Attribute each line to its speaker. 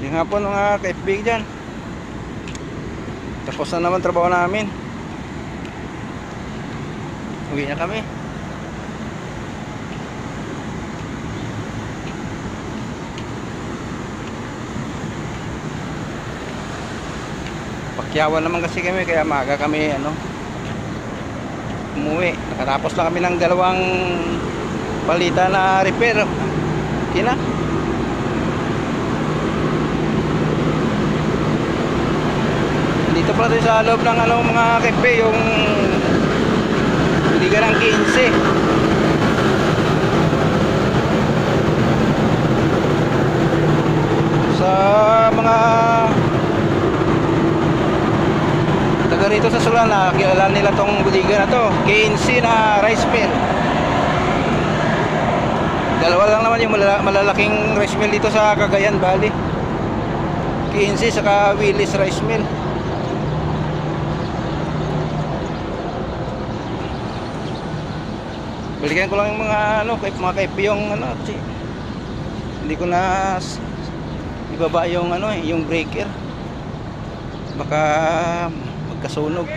Speaker 1: Yung hapon mga ka-FB dyan. Tapos na naman trabaho namin. Uwi na kami. Pakyawan naman kasi kami, kaya maaga kami umuwi. Nakatapos lang kami ng dalawang palitan na repair. Okay na. Dito pala tayo sa loob ng mga kepe, yung hindi ka ng 15 sa mga taga rito sa Solana. Kilala nila tong budiga na to, KNC na rice mill. Dalawa lang naman yung malalaking rice mill dito sa Cagayan Valley, KNC saka Willis Rice Mill. Balikan ko lang yung mga kaipi yung hindi ko na ibaba yung yung breaker, baka magkasunog.